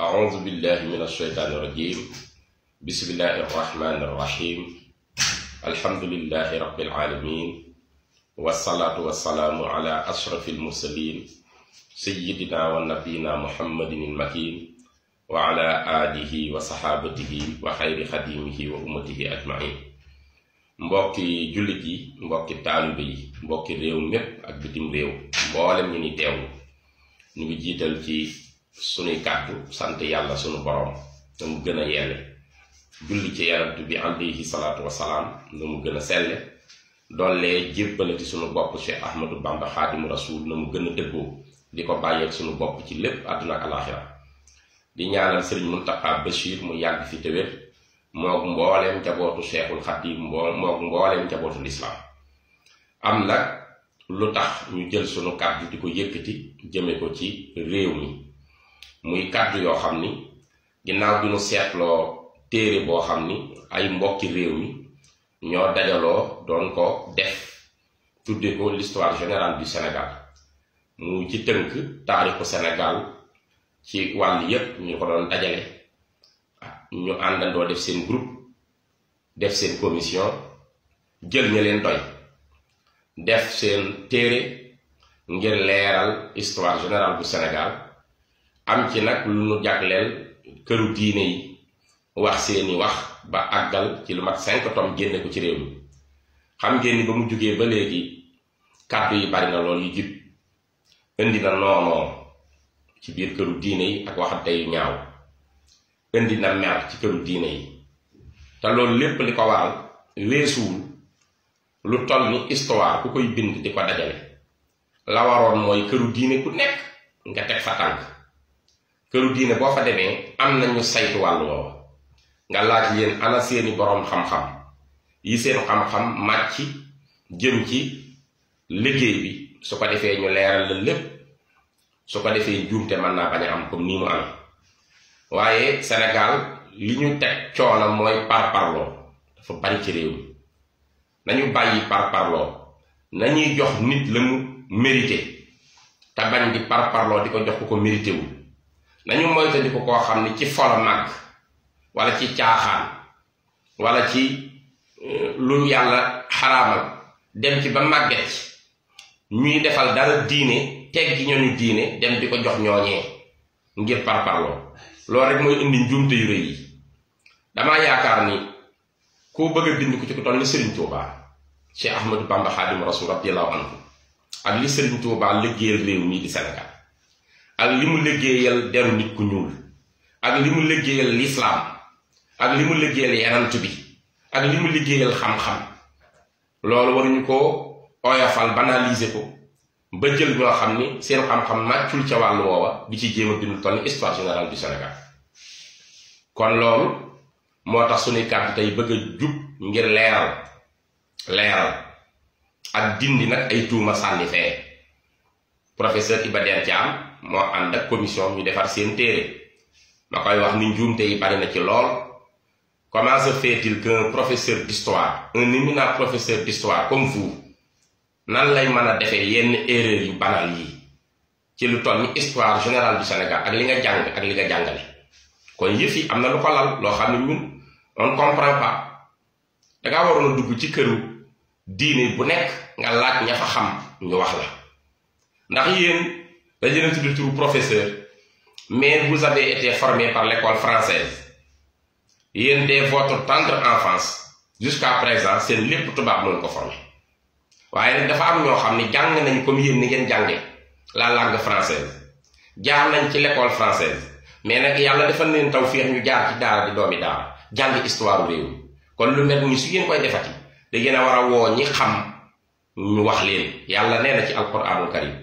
أعوذ بالله من الشيطان الرجيم بسم الله الرحمن الرحيم الحمد لله رب العالمين والصلاة والسلام على أشرف المرسلين سيدنا ونبينا محمد المكين وعلى آله وصحابته وخير خديمه وأمته أجمعين mbokki jullit yi mbokki taalibe yi mbokki réew mépp ak bitim réew mboolem ñu ni teewlu ñu ngi jiital ci sunuy kàddu sant yàlla sunu borom na mu gën a yelle julli ci yonent bi alayhi salaatu wasalaam na mu gën a selle doollee jébbalati sunu bopp Cheikh Ahmadou Bamba Xaadimu Rasuul na mu gën a dëggoo di ko bàyyeeg sunu bopp ci lépp àdduna ak alaaxira di ñaanal Sëriñ Muntaxa Bachir mu yàgg fi te wér moog mbooleem jabootu Cheikhul Xadim moog mbooleem jabootu lislaam am nag lu tax ñu jël sunu kàddu di ko yëkkati jëme ko ci réew mi muy kàddu yoo xam ni ginnaaw bi nu seetloo téere boo xam ni ay mbokki réew mi ñoo dajaloo doon ko def tudde ko l'histoire générale du Sénégal mu ci tënk taarixu Sénégal ci wàll yépp ñu ko doon dajale ñu àndandoo def seen groupe def seen commission jël ña leen doy def seen téere ngir leeral histoire générale bu Sénégal am ci nag lu nu jagleel këru diine yi wax seeni wax ba àggal ci lu mat 5 tomes génne ko ci réew mi xam ngeen ni ba mu jógee ba léegi kàddu yi bari na lool yu jib indi na noonoo ci biir këru diine yi ak waxante yu ñaaw indi na mer ci këru diine yi te loolu lépp li ko waral weesuwul lu toll ni histoire ku koy bind di ko dajale la waroon mooy këru diine ku nekk nga teg fa tànk këru diine boo fa demee am nañu saytu wàllu woowa nga laaj leen ana seeni boroom xam-xam yi seen xam-xam màcc jëm ci liggéey bi su ko defee ñu leeral la lépp su ko defee njuumte mën naa bañ a am comme nii mu am waaye Sénégal li ñu teg coono mooy parparloo dafa bari ci réew mi nañu bàyyi parparloo nañuy jox nit la mu mérité te bañ di parparloo di ko jox ku ko mérité wul nañu moytandi ko koo xam ni ci folo màgg wala ci caaxaan wala ci lu yàlla xaraamal dem ci ba màgget ci ñuy defal dara diine teg gi ñooñu diine dem di ko jox ñooñee ngir parparloo loolu rek mooy indi njuumte yu rëy yi damaa yaakaar ni koo bëgg a bind ko ci ko toll ni Serigne Touba Cheikh Ahmadou Bamba Xaadimu Rasuul radiyallahu anhu ak li Serigne Touba liggéeyal réew mii di Sénégal ak li mu liggéeyal deru nit ku ñuul ak li mu liggéeyal lislaam ak li mu liggéeyal yanant bi ak li mu liggéeyal xam-xam loolu waruñu ko oyofal banaliser ko ba jël ñoo xam ni seen xam-xam màccul ca wàllu woowa di ci jéem a bind toll ni histoire générale du Sénégal kon loolu moo tax suñuy kàddu tey bëgg a jub ngir leeral ak dindi nag ay tuuma sànni fee professeur Iba Der Thiam moo ànd ak commission ñu defar seen téere ma koy wax ni njuumte yi bari na ci lool. Comment se fait-il qu'un professeur d'histoire un éminent professeur d'histoire comme vous nan lay mën a defee yenn erreur yu banal yi ci lu toll ni histoire générale du Sénégal ak li nga jàng ak li nga jàngale kon yëf yi am na lu ko lal loo xam ne ñun on comprend pas dangaa waroon a dugg ci këru diine bu nekk nga laaj ña fa xam ñu wax la ndax yéen dañ leen tudd turu professeur mais vous avez été formé par l'école française yéen dès votre tendre enfance jusqu'à présent seen lépp tubaab loolu ko formé waaye nag dafa am ñoo xam ne jàng nañ comme yéen ni ngeen jànge la langue française jaar nañ ci l'école française mais nag yàlla defal leen tawfeex ñu jaar ci daara di doomi daara jàng histoire réew kon lu mel ni su ngeen koy defati da ngeen a war a woo ñi xam ñu wax leen yàlla nee na ci alquraanul karim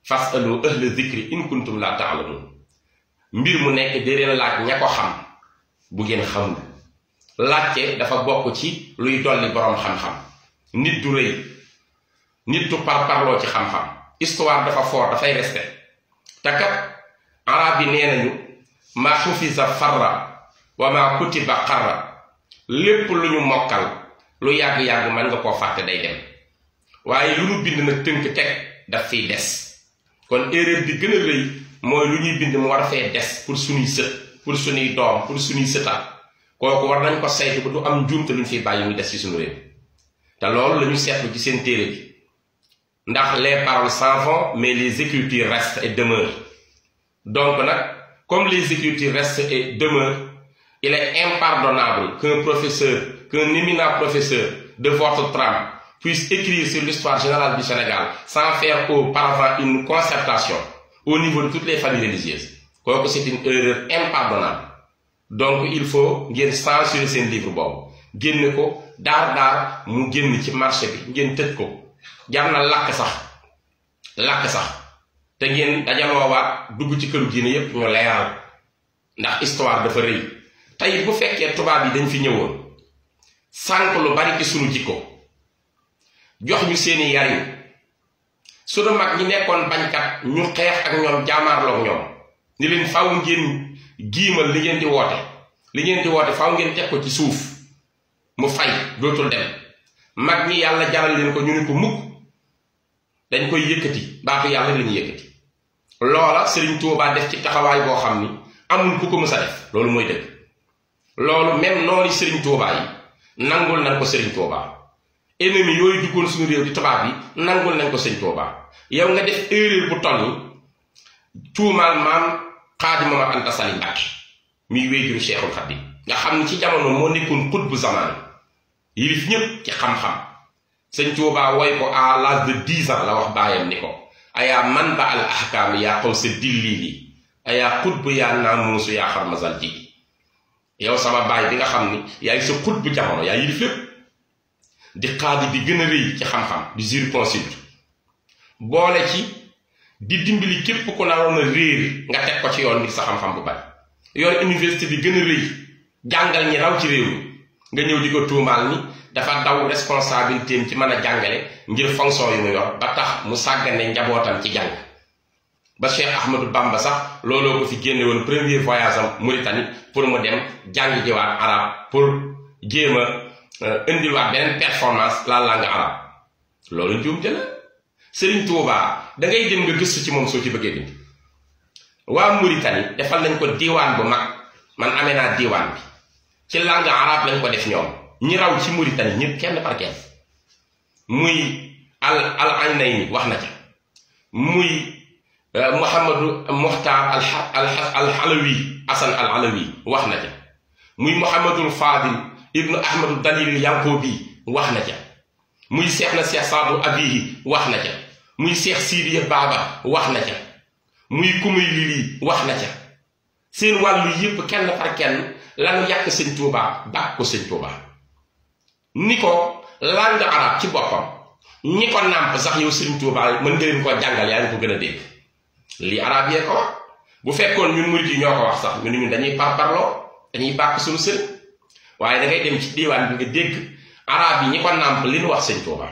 fasalu ahla zikri in kuntum la ta'lamun mbir mu nekk di leen laaj ña ko xam bu ngeen xamul laajte dafa bokk ci luy dolli boroom xam-xam nit du rëy nit du parparloo ci xam-xam histoire dafa fort dafay resté te kat arab yi nee nañu ma xufisa farra wa ma kutiba xarra lépp lu ñu mokkal lu yàgg-yàgg mën nga koo fàtte day dem waaye lu ñu bind nag tënk teg daf fiy des kon erreur bi gën a rëy mooy lu ñuy bind mu war a fee des pour suñuy sët pour suñuy doom pour suñuy sëtaat kooku war nañ ko saytu ba du am njuumte lu ñu fiy bàyyi muy des ci suñu réew te loolu la ñu seetlu ci seen téere bi ndax les paroles s'en vont mais les écritures restent et demeurent donc nag comme les écritures restent et demeurent il est impardonnable qu'un éminent professeur de votre trame puisse écrire sur l'histoire générale du Sénégal sans faire auparavant une concertation au niveau de toutes les familles religieuses. C'est une erreur impardonnable. Donc il faut ngeen censurer seen livre boobu génne ko daar mu génn ci marché bi ngeen tëj ko jar na lakk sax te ngeen dajaloowaat dugg ci këru diine yépp ñu leeral ndax histoire dafa rëy tey bu fekkee tubaab yi dañ fi ñëwoon sànq lu bari ci sunu jikko jox ñu seeni yariñ sunu mag ñi nekkoon bañkat ñu xeex ak ñoom jaamaarloog ñoom ni leen faaw ngeen giimal li ngeen di woote faaw ngeen teg ko ci suuf mu fay dootul dem mag ñi yàlla jaral leen ko ñu ne ko mukk dañ koy yëkkati baatu yàlla lañu yëkkati loola Serigne Touba def ci taxawaay boo xam ni amul ku ko mës a def loolu mooy dëgg loolu même noonu Serigne Touba yi nangul nañ ko Serigne Touba ennemi yooyu duggoon suñu réew di tubaab bi nangul nañ ko Serigne Touba yow nga def erreur bu toll ni tuumaal maam Xaadimu Mamadu Anta Sali Mbàkke muy wéyjuru Cheikhul Khadim nga xam ni ci jamono moo nekkoon xutbu zamaan yilif ñépp ci xam-xam Serigne Touba woy ko à l'âge de 10 ans la wax baayam ni ko ayaa man ba al ahkaam yaa xaw sa dillili ayaa xutbu yaa naamuusu yaa xarmasal ji yow sama baay bi nga xam ni yaay sa xutbu jamono yaa yilif lépp di xaadi bi gën a rëy ci xam-xam di jurisconsulte boole ci di dimbali képp ku naroon a réer nga teg ko ci yoon bi sa xam-xam bu bari yor université bi gën a rëy jàngal ñi raw ci réew mi nga ñëw di ko tuumaal ni dafa daw responsabilité ci mën a jàngale ngir fonction yu mu yor ba tax mu sàggane njabootam ci jàng ba Cheikh Ahmadou Bamba sax looloo ko fi génne woon premier voyage am Mauritanie pour mu dem jàng jiwaat arabe pour jéem a indiwaat beneen performance la langue arabe loolu njuumte la Serigne Touba da ngay dem nga gëstu ci moom soo ci bëggee dindi waa Mauritanie defal nañ ko diiwaan bu mag man amee naa diiwaan bi ci langue arabe lañ ko def ñoom ñi raw ci Mauritanie ñëpp kenn par kenn muy al Aynayni wax na ca muy Mouhamadou Mokhtar al Halawi Hassan al Halawi wax na ca muy Mouhamadul Fadil ibnu Ahmadu Dalil Yankobi wax na ca muy Cheikh na Cheikh Saadu Abihi wax na ca muy Cheikh Sidiya Baba wax na ca muy Kumay Lili wax na ca seen wàllu yëpp kenn par kenn lanu yàq Sëñ Tuuba bàkk ko Sëñ Tuuba ni ko langue arabe ci boppam ñi ko nàmp sax yow Sëñ Tuuba mën nga leen koo jàngal yaa ngi ko gën a dégg lii arab yee ko wax bu fekkoon ñun murid yi ñoo ko wax sax ñun dañuy parparloo dañuy bàkk suñu sëriñ waaye da ngay dem ci diiwaan bi nga dégg arab yi ñi ko nàmp li ñu wax Sëñ Tuuba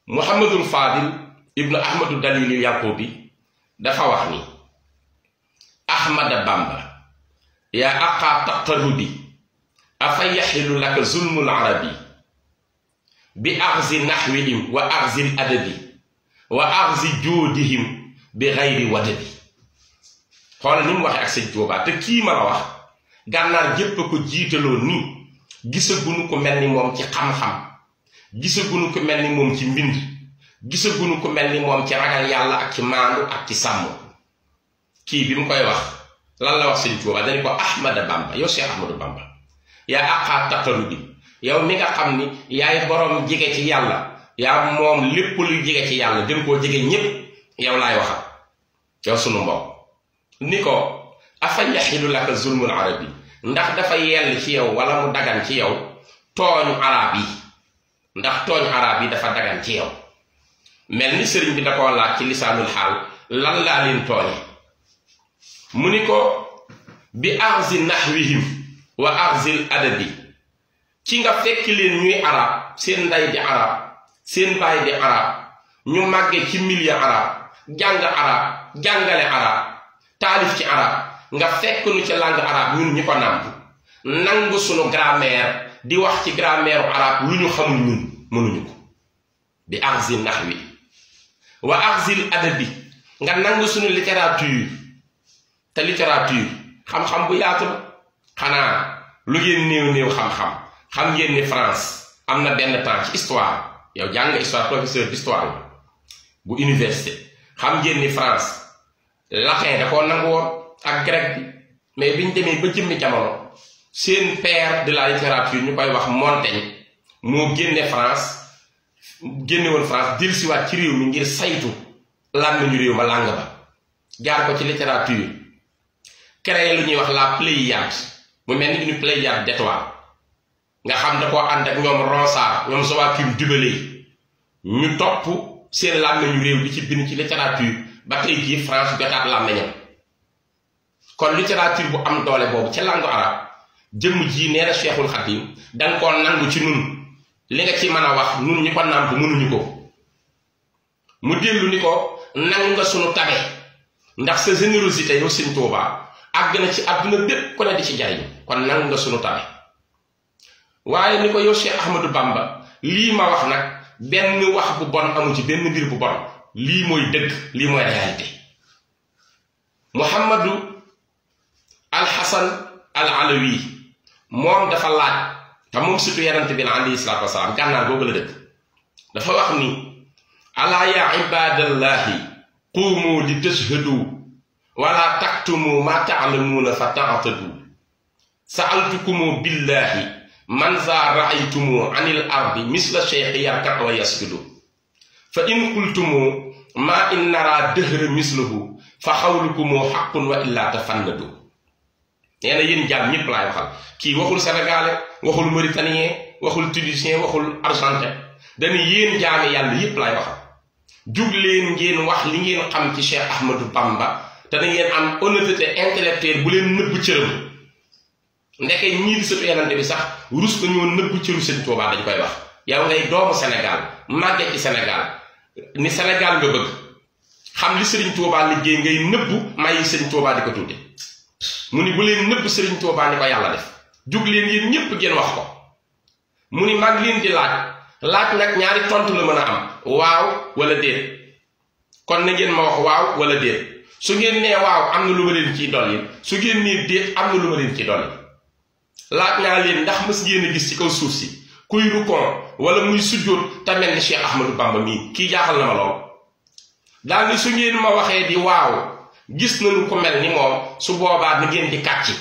Muhammadul Fadil ibnu Ahmadu Dalil Yankobi dafa wax ni Ahmada Bamba yaa aqaa taqarrubi afa yaxilu laka zulmul arabi bi axzi naxwihim wa axzi adabi wa axzi joodihim bi xayri wadabi xoolal ni mu waxee ak Sëñ Tuuba te kii ma la wax gànnaar jépp ko jiitaloo ni gisagunu ko mel ni moom ci xam-xam gisagunu ko mel ni moom ci mbind gisagunu ko mel ni moom ci ragal yàlla ak ci maandu ak ci sàmm kii bi mu koy wax lan la wax Sëñ Tuuba dañu ko Ahmada Bamba yow Cheikh Ahmadou Bamba yaa aqaa taqarrubi yow mi nga xam ni yaay boroom jege ci yàlla yaa moom lépp luy jege ci yàlla gën koo jege ñépp yow laay waxal yow sunu mbokk ni ko afa yaxilu laka zulmul arabi ndax dafa yell ci yow wala mu dagan ci yow tooñu arab yi ndax tooñu arab yi dafa dagan ci yow mel ni sëriñ bi da koo laaj ci lisaanul xaal lan laa leen tooñe mu ni ko bi axzi naxwihim wa axzil adabi ci nga fekk leen ñuy arab seen ndey di arab seen baay di arab ñu màgge ci milieu arab jàng arab jàngale arab taalif ci arab nga fekk nu ci langue arab ñun ñi ko nàmp nangu sunu grammaire di wax ci grammaire arab lu ñu xamul ñun mënuñu ko bi axzil naxwi wa axzil adabi nga nangu sunu littérature te littérature xam-xam bu yaatu la xanaa lu ngeen néew xam ngeen ni France am na benn temps ci histoire yow jàng histoire professeur d'histoire bu université xam ngeen ni France latin da koo nangu woon ak grec bi mais biñ demee ba jëmmi jamono seen père de la littérature ñu koy wax Montaigne moo génne woon France dellusiwaat ci réew mi ngir saytu làmmiñu réew ma làng ba jaar ko ci littérature créé lu ñuy wax la Pléiade mu mel ni une Pléiade d'étoiles nga xam da koo ànd ak ñoom Ronsard ñoom Joachim du Bellay ñu topp seen làmmiñu réew di ci bind ci littérature ba tey jii France jotaat làmmiñam kon littérature bu am doole boobu ca langue arabe jëmm ji nee na Cheikhul Khadim danga koo nangu ci nun li nga ci mën a wax nun ñi ko nàmp mënuñu ko mu dellu ni ko nangu nga sunu tabe ndax sa générosité yow Sëñ Tuubaa àgg na ci àdduna bépp ku ne di ci jariñ kon nangu nga sunu tabe waaye ni ko yow Cheikh Ahmadou Bamba lii ma wax nag benn wax bu bon amu ci benn mbir bu bon lii mooy dëgg lii mooy réalité Muhammadu al Hasan al Alawi moom dafa laaj te moom surtout yarante bi alayhi salaatu wasalaam gànnaar boobu la dëkk dafa wax ni alaa ya ibadallahi quumu li tashhadu wala taktumu ma taalamuuna fa taatadu saaltukumu billahi man za raaytumu anil ardi misla cheikh yarkat wa yasjudu fa in qultumu ma in nara dëhra mislahu fa xawlukumu xaqun wa illa tafannadu nee na yéen jaam ñëpp laay waxal kii waxul sénégalais waxul mauritanien waxul tunisien waxul argentin dañu yéen jaami yàlla yëpp laay waxal jug leen ngeen wax li ngeen xam ci Cheikh Ahmadou Bamba te da ngeen am honnêteté intellectuelle bu leen nëbb cëram ndeke ñii di sëtu yenante bi sax rus ko ñoo nëbb cëru Sëñ Tuubaa dañ koy wax yow ngay doomu Sénégal màgge ci Sénégal ni Sénégal nga bëgg xam li Sëriñ Tuubaa liggéey ngay nëbb mayi Sëñ Tuubaa di ko tuuti mu ni bu leen nëbb Sëriñ Tuubaa ni ko yàlla def jug leen yéen ñépp ngeen wax ko mu ni mag leen di laaj nag ñaari tontu la mën a am waaw wala déet kon na ngeen ma wax waaw wala déet su ngeen nee waaw am na lu ma leen ciy dolli su ngeen nee déet am na lu ma leen ciy dolli laaj naa leen ndax mës ngeen a gis ci kaw suuf si kuy rukon wala muy sujjóot te mel ni Cheikh Ahmadou Bamba mii kii jaaxal na ma lool daal ni su ngeen ma waxee di waaw gis nañu ko mel ni moom su boobaa na ngeen di kàcci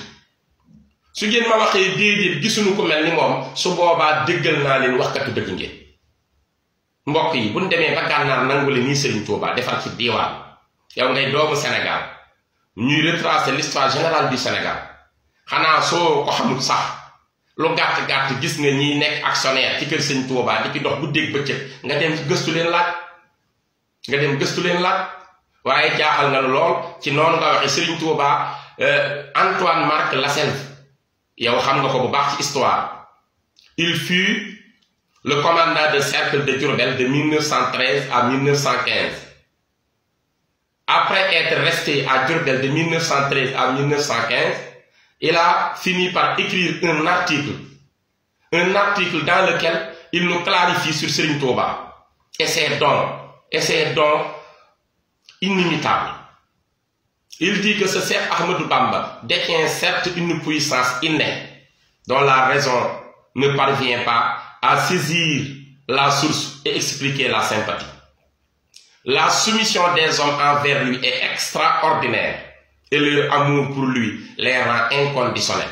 su ngeen ma waxee déedéet gisuñu ko mel ni moom su boobaa dëggal naa leen waxkatu dëgg ngeen mbokk yi buñ demee ba gànnaar nangule nii Sëriñ Tuubaa defar ci diiwaan yow ngay doomu Sénégal ñuy retracer l'histoire générale du Sénégal xanaa soo ko xamul sax lu gàtt-gàtt gis nga ñiy nekk actionnaire ci kër Sëñ Tuubaa di ci dox guddeeg bëccëg nga dem gëstu leen laaj waaye jaaxal nga lool ci noonu nga waxe Sëriñ Tuubaa Antoine Marc Lasselve yow xam nga ko bu baax ci histoire il fut le commandant de cercle de Diourbel de 1913 à 1915 après être resté à Diourbel de 1913 à 1915 il a fini par écrire un article dans lequel il nous clarifie sur Sëriñ Tuubaa et ses dons inimitables. Il dit que ce Cheikh Ahmadou Bamba détient certes une puissance innée dont la raison ne parvient pas à saisir la source et expliquer la sympathie. La soumission des hommes envers lui est extraordinaire et leur amour pour lui les rend inconditionnels.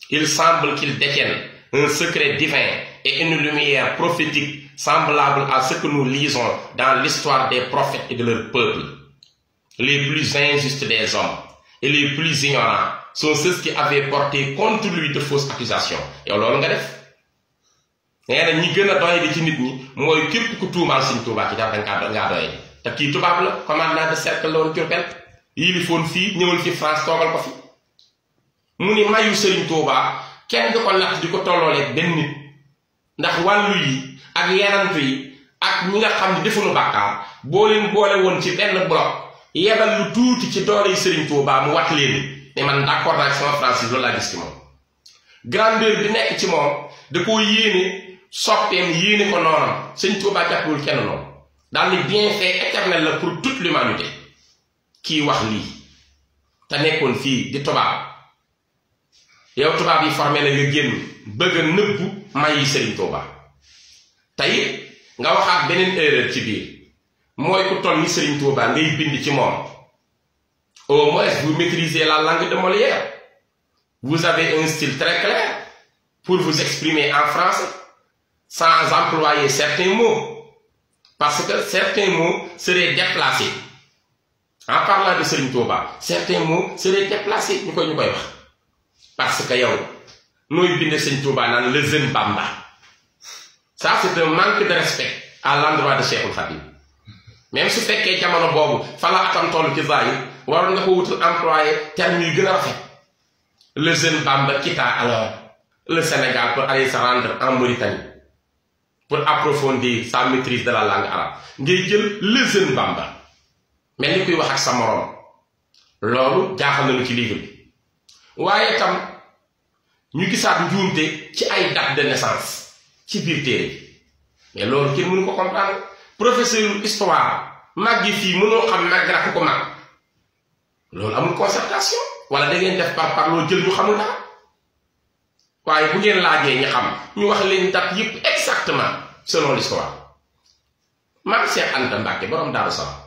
Il semble qu'ils détiennent un secret divin et une lumière prophétique semblable à ce que nous lisons dans l'histoire des prophètes et de leur peuple. Les plus injustes des hommes et les plus ignorants sont ceux qui avaient porté contre lui de fausses accusations. yow loolu nga def nee na ñi gën a doy di ci nit ñi mooy képp ku tuumaal Sëñ Tuubaa ci dara ngaa doy di te kii tubaab la commandant de cercle la woon Diourbel yilifoon fii ñëwal fi France toogal ko fi mu ni mayu Sëriñ Tuubaa kenn du ko natt di ko tollooleeg benn nit ndax wàllu yi ak yenantu yi ak ñi nga xam ne defuñu bàkkaar boo leen boole woon ci benn bloc yebal lu tuuti ci doole yi Sëriñ Tuubaa mu wat leen ne man d'accord naa ci sama Francis loolu laa gis ci moom grandeur bi nekk ci moom da koo yéene soppeem yéene ko noonam Sëñ Tuubaa jàppul kenn noonu daal ni bienfait éternel la pour toute l'humanité kii wax lii te nekkoon fii di tubaab yow tubaab yi formé la nga génn bëgg a nëbbu may yi Serigne Touba tey nga waxaat beneen erreur ci biir mooy ku toll ni Serigne Touba ngay bind ci moom au moins vous maîtrisez la langue de Molière vous avez un style très clair pour vous exprimer en français sans employer certains mots parce que certains mots seraient déplacés en parlant de Serigne Touba certains mots seraient déplacés ñu koy wax parce que yow nooy bind Serigne Touba naan le jeune Bamba ça c'est un manque de respect à l'endroit de Cheikhoul Khadim même su fekkee jamono boobu fa la atam toll ci zahir waroon nga ko wutal employé terme yu gën a rafet le jeune Bamba quitta alors le Sénégal pour aller se rendre en Mauritanie pour approfondir sa maîtrise de la langue arabe ngay jël le jeune Bamba mel ni kuy wax ak sa moroom loolu jaaxal nañu ci livre bi waaye tam ñu gisaat njuumte ci ay date de naissance ci biir téere bi mais loolu kenn mënu ko comprendre professeur histoire màggi fii mënoo xam nag rakk ko mag loolu amul concertation wala da ngeen def par loo jël ñu xamul dara waaye bu ngeen laajee ñi xam ñu wax leen date yëpp exactement selon l'histoire maam Cheikh Anta Mbacké borom Daaru Salaam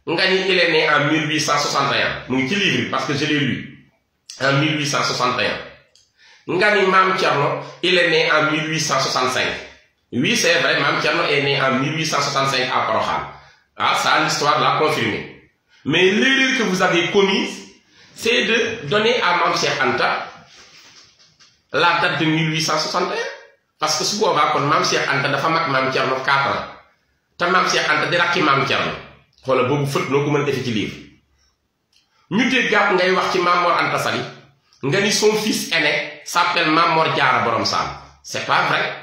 nga ni il est né en 1861 mu ngi ci livre parce que je l'ai lu en 1861 nga ni maam Thierno il est né en 1865 oui c'est vrai maam Thierno est né en 1865 à Porokhane ah ça l'histoire l'a confirmé mais l'erreur que vous avez commise c'est de donner à maam Cheikh Anta la date de 1861 parce que su boobaa kon maam Cheikh Anta dafa mag maam Thierno 4 ans te maam Cheikh Anta di rakki maam Thierno xoola boobu fët noo ko mën a defe ci livre ñu déggaat ngay wax ci Maam Mor Anta Sali nga ni son fils aîné s'appelle Maam Mor Diarra Borom Sam c'est pas vrai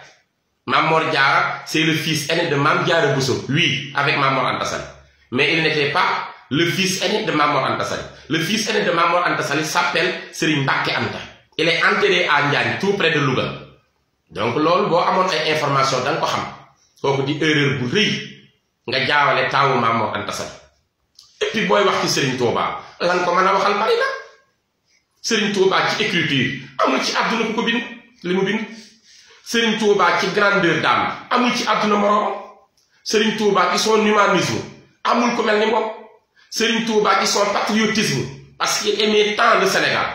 Maam Mor Diarra c'est le fils aîné de Maam Diarra Bousso oui avec Maam Mor Anta Sali mais il n'était pas le fils aîné de Maam Mor Anta Sali le fils aîné de Maam Mor Anta Sali s'appelle Serigne Mbacké Anta il est enterré à Njaañ tout près de Louga donc loolu boo amoon ay information da nga ko xam kooku di erreur bu rëy nga jaawale taawu Maam Mor Anta Sali et puis booy wax ci Serigne Touba lan ko mën a waxal bari na Serigne Touba ci écriture amul ci àdduna ku ko bind li mu bind Serigne Touba ci grandeur d'âme amul ci àdduna moroom Serigne Touba ci son humanisme amul ku mel ni moom Serigne Touba ci son patriotisme parce qu'il aimait tant le Sénégal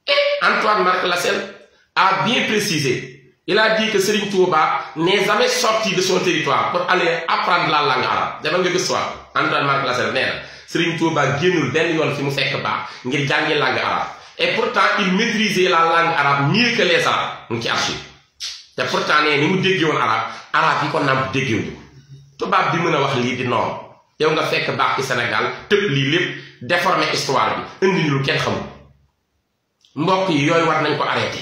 et Antoine-Marc Lassalle a bien précisé il a dit que Serigne Touba n'est jamais sorti de son territoire pour aller apprendre la langue arabe demal nga gëstuwaat Antoine-Marc Lassalle nee na Serigne Touba génnul benn yoon fi mu fekk baax ngir jàngi langue arabe et pourtant il maîtrisait la langue arabe mieux que les arabes mu ngi ci archive te pourtant nee ni mu déggee woon arabe yi ko nàmp déggewuñu tubaab bi mën a wax lii di noonu yow nga fekk baax ci Sénégal tëb lii lépp déformer histoire bi indi ñu lu kenn xamul mbokk yi yooyu war nañ ko arrêté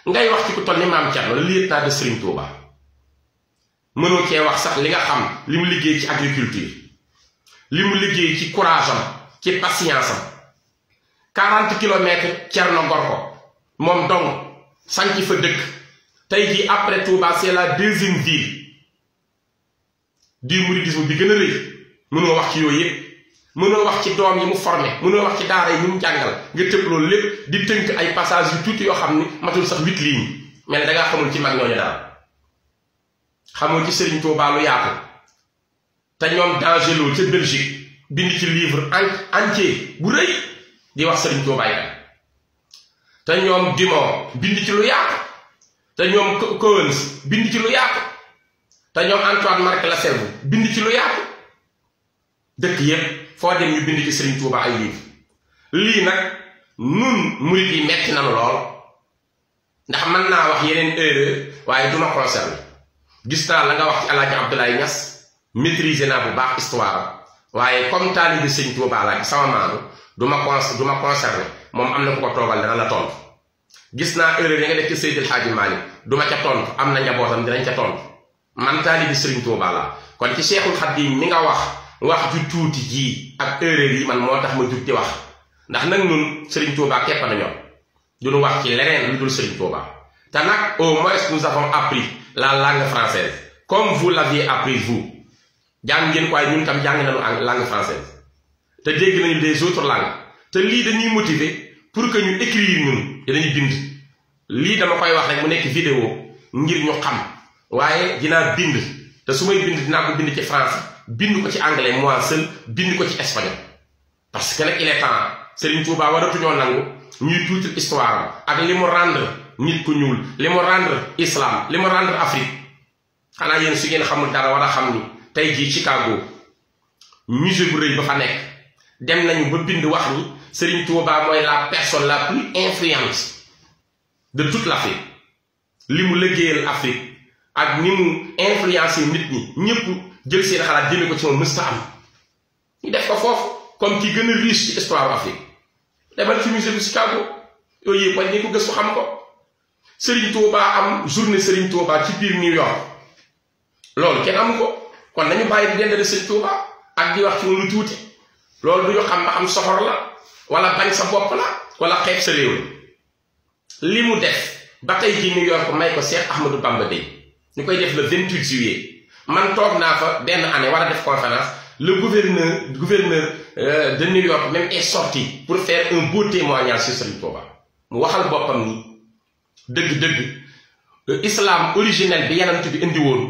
ngay wax ci ku toll ni maam Thierno le lieutenant de Serigne Touba mënoo cee wax sax li nga xam li mu liggéey ci agriculture li mu liggéey ci courage am ci patience am 40 kilomètres Thierno gor ko moom dong sanc fa dëkk tey jii après Touba c'est la deuxième ville du mouridisme bi gën a rëy mënoo wax ci yooyu yëpp mënoo wax ci doom yi mu formé mënoo wax ci daara yi mu jàngal nga tëb loolu lépp di tënk ay passage yu tuuti yoo xam ni matul sax 8 lignes mais da ngaa xamul ci mag ñooñu dara xamul ci Serigne Touba lu yaatu te ñoom D'Angelo ca Belgique bind ci livre entier bu rëy di wax Serigne Touba yi te ñoom Dumont bind ci lu yaatu te ñoom Coens bind ci lu yaatu te ñoom Antoine-Marc Lassalle bind ci lu yaatu dëkk yépp foo dem ñu bind ci Serigne Touba ay livre lii nag nun murit yi metti nanu lool ndax mën naa wax yeneen erreur waaye duma concerné gis naa la nga wax ci Alaaji Abdoulaye Niass maîtriser naa bu baax histoire waaye comme taalibe Serigne Touba laa sama maanu duma concerné moom am na ku ko toogal dana la tontu gis naa erreur yi nga def ci Seydil Hadji Malick duma ca tontu am na njabootam dinañ ca tontu man taalibe Serigne Touba laa kon ci Cheikhul Khadim mi nga wax ju tuuti jii ak erreur yi man moo tax ma jug di wax ndax nag ñun Serigne Touba képp na ñoom duñu wax ci leneen lu dul Serigne Touba te nag au moins nous avons appris la langue française comme vous l'aviez appris vous jàng ngeen ko waaye ñun tam jàng nañu langue française te dégg nañu des autres langues te te lii dañuy motiver pour que ñu écrire ñun te dañuy bind lii dama koy wax rek mu nekk vidéo ngir ñu xam waaye dinaa bind te su may bind dinaa ko bind ci français bind ko ci anglais moi seul bind ko ci espagnol parce que nag il est temps Serigne Touba waratuñoo nangu ñuy tuuti histoire ak li mu rendre nit ku ñuul li mu rendre islam li mu rendre Afrique xanaa yéen su ngeen xamul dara war a xam ni tey jii Chicago musée bu rëy ba fa nekk dem nañu ba bind wax ni Serigne Touba mooy la personne la plus influente de toute l'Afrique li mu liggéeyal Afrique ak ni mu influencé nit ñi ñëpp jël seen xalaat jëme ko ci moom mësta am ñu def ko foofu comme ki gën a riche ci histoire Afrique demal ci musée bu Chicago yooyu yëpp ni ko gëstu xam ko Serigne Touba am journée Serigne Touba ci biir New York loolu kenn amu ko kon nañu bàyyi di dendale Serigne Touba ak di wax ci moom lu tuuti loolu du ñu xam ba am soxor la wala bañ sa bopp la wala xeeb sa réew la li mu def ba tey ji New York may ko Cheikh Ahmadou Bamba Day ñu koy def le 28 juillet man toog naa fa benn année war a def conférence le gouverneur de New York même est sorti pour faire un beau témoignage sur Serigne Touba mu waxal boppam ni dëgg-dëgg islam originel bi yanant bi indi woon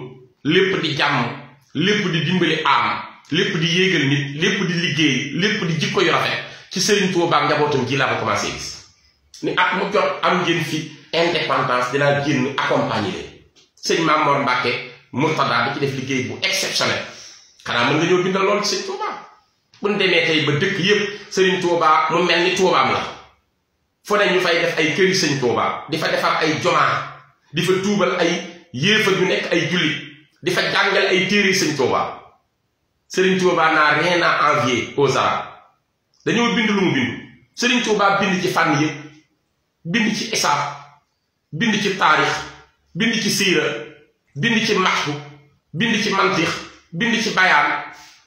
lépp di jàmm lépp di dimbali am lépp di yéegal nit lépp di liggéey lépp di jikko yu rafet ci Serigne Touba ak njabootam ji laa ko commencé gis ni at mu jot am ngeen fi indépendance dinaa génn accompagner leen sëñ Mamor Mbacke Murtada da ci def liggéey bu exceptionnel xanaa mën nga ñëw bindal lool ci Serigne Touba bu ñu demee tey ba dëkk yépp Serigne Touba mu mel ni Toubaam la fu ne ñu fay def ay këri Serigne Touba di fa defar ay jomaa di fa tuubal ay yéefar yu nekk ay jullit di fa jàngal ay téere Serigne Touba Serigne Touba n'a rien à envier aux Arabes dañoo bind lu mu bind Serigne Touba bind ci fànn yëpp bind ci isaab bind ci taarix bind ci siira bind ci maxtu bind ci mantix bind ci bayaan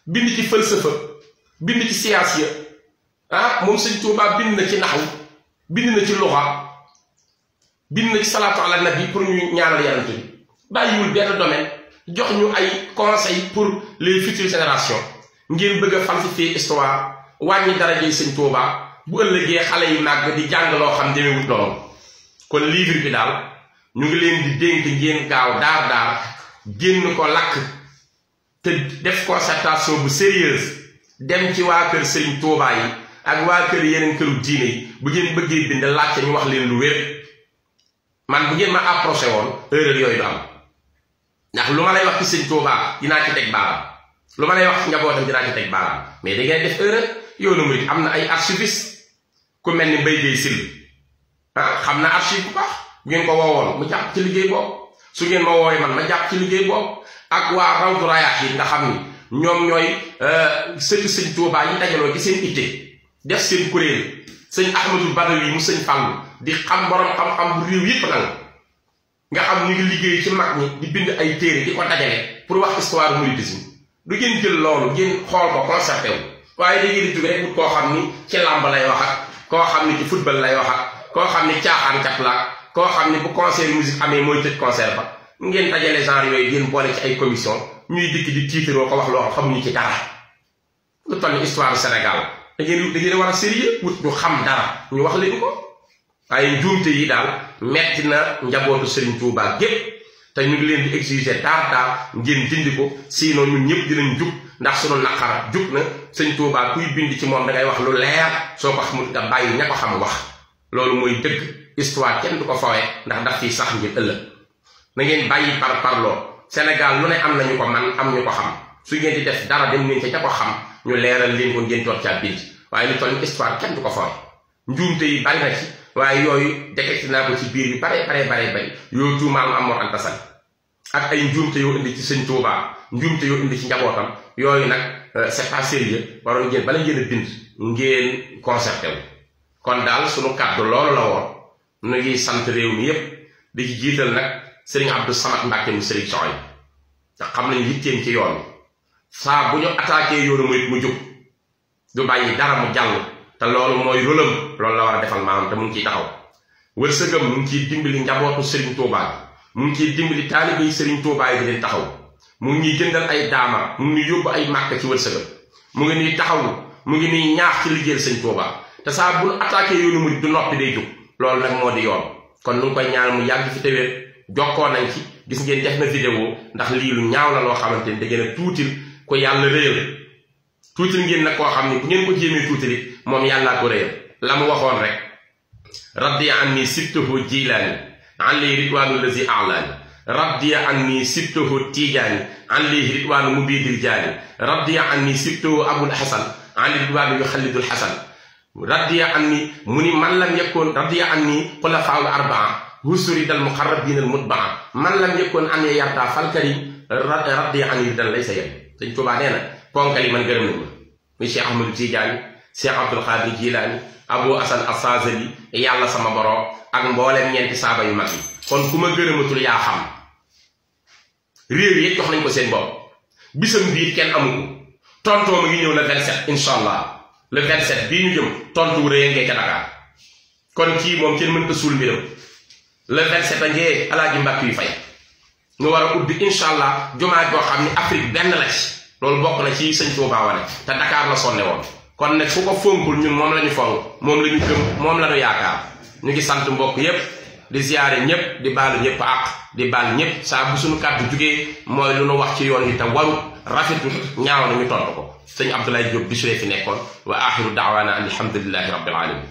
bind ci falsafa bind ci siyaasiya moom Serigne Touba bind na ci naxwu bind na ci luxa bind na ci salaatu ala nabi pour ñu ñaanal yonent bi bàyyiwul benn domaine jox ñu ay conseils pour les futures générations ngeen bëgg a falsifier histoire wàññi darajey Serigne Touba bu ëllëgee xale yi màgg di jàng loo xam demewut noonu kon livre bi daal ñu ngi leen di dénk ngeen gaaw daar génn ko lakk te def concertation bu sérieuse dem ci waa kër Serigne Touba yi ak waa kër yeneen këru diine yi bu ngeen bëggee bind laajte ñu wax leen lu wér man bu ngeen ma approché woon erreur yooyu du am ndax lu ma lay wax ci Serigne Touba dinaa ci teg baaraam lu ma lay wax ci njabootam dinaa ci teg baaraam mais da ngeen def erreur yoonu murid am na ay archiviste ku mel ni Mbaye Guèye Syll xam na archive bu baax bu ngeen ko woowoon mu jàpp ci liggéey boobu su ngeen ma woowee man ma jàpp ci liggéey boobu ak waa Rawdu Rayaahiin yi nga xam ni ñoom ñooy sëti Sëñ Touba yi dajaloo ci seen itte def seen kuréel sëñ Ahmadou Badawi mu sëñ Fallu di xam borom xam-xam bu réew yépp nag nga xam ñu ngi liggéey ci mag ñi di bind ay téere di ko dajale pour wax histoire mouridisme du ngeen jël loolu ngeen xool ko concerté wu waaye da ngeen di jóge rek bu koo xam ni ci làmb lay wax ak koo xam ni ci football lay wax ak koo xam ni caaxaankat la koo xam ni bu concert musique amee mooy tëj concert ba ngeen dajale genre yooyu ngeen boole ci ay commission ñuy dikk di tiitaroo ko wax loo xamuñu ci dara lu toll ni histoire du Sénégal da ngeen war a sérieux wut ñu xam dara ñu wax leen ko waaye njuumte yi daal metti na njabootu Serigne Touba gépp te ñu ngi leen di exiger daar ngeen dindi ko sinon ñun ñëpp dinañ jug ndax sunu naqara jug na Serigne Touba kuy bind ci moom da ngay wax lu leer soo ko xamul nga bàyyi ña ko xam wax loolu mooy dëgg histoire kenn du ko fawee ndax daf fiy sax ngir ëllëg na ngeen bàyyi parloo Sénégal lu ne am nañu ko man am ñu ko xam su ngeen di def dara dem ngeen ca ña ko xam ñu leeral leen ko ngeen toog caa bind waaye lu toll histoire kenn du ko fawee njuumte yi bari na ci waaye yooyu détecté naa ko ci biir yu bare yoo tuumaal am Mor Anta Sali ak ay njuumte yoo indi ci Sëñ Touba njuumte yoo indi ci njabootam yooyu nag c'est pas sérieux waroon ngeen bala ngeen a bind ngeen concerté wu kon daal sunu kàddu loolu la woon nu ngi sant réew mi yépp di ci jiital nag Serigne Abdou Samad Mbacke mu Serigne Soy te xam nañ yitteem ci yoon saa bu ñu attaqué yoonu mu jóg du bàyyi dara mu jàll te loolu mooy rôlam loolu la war a defal maanaam te mu ngi ciy taxaw wërsëgam mu ngi ciy dimbali njabootu Serigne Touba mu ngi ciy dimbali taalibe yi Serigne Touba yi di leen taxaw mu ngi ñuy jëndal ay daama mu ngi ñuy yóbbu ay màkk ci wërsëgam mu ngi ñuy taxaw mu ngi ñuy ñaax ci liggéeyal Serigne Touba te saa bu nu attaqué yoonu murid du noppi day jóg loolu nag moo di yoon kon nu ngi koy ñaan mu yàgg fi téwéer jokkoo nañ ci gis ngeen def na vidéo ndax lii lu ñaaw la loo xamante ni da ngeen a tuutil ko yàlla réyal tuutil ngeen nag koo xam ne bu ngeen ko jéemee tuutili moom yàllaa ko réyal la mu waxoon rek radiya anni sibtuhu jilaani an lii ridwaanu lazi alaani radiya anni sibtuhu tijaani an lii ridwaanu mubidil jaani radiya anni sibtuhu abul hasan an lii ridwaanu yuxallidul hasan radiya anni mu ni man lam yakkoon radiya anni xulafaa'ul arbaa husuri dal muqarrabin al mutbaa man lam yakkoon an yarda fal karim radiya anni dal lay sa yem Sëñ Tuubaa nee na ponkal yi man gërëm nañ ma muy Cheikh Ahmadou Tidiane Cheikh Abdul Qadir Jilaani Abu Hasan As-Saazili yàlla sama borom ak mbooleem ñeenti saaba yu mag yi kon ku ma gërëmatul yaa xam réew yi jox nañ ko seen bopp bisam biir kenn amu ko tontoo ma ngi ñëw le 27 incha allah le 27 bii ñu jëm tontu rëy ngee ca Dakar kon kii moom kenn mënta suul mbiram le 27 a ngee Alaaji Mbàkke yu fay nga war a ubbi incha allah jumaa joo xam ni Afrique benn la ci loolu bokk na ci Sëñ Tuubaa wane te Dakar la sonne woon kon nag fu ko fonkul ñun moom la ñu fonk moom la ñu gëm moom la ñu yaakaar ñu ngi sant mbokk yépp di ziyaare ñépp di baalu ñépp ak di baal ñépp saa bu suñu kàddu jugee mooy lu nu wax ci yoon yi te waru rafetul ñaaw na ñu tontu ko sëñ Abdoulaye Diop Bichri fi nekkoon wa axiru daawaana an alhamdulillahi rabbil alamin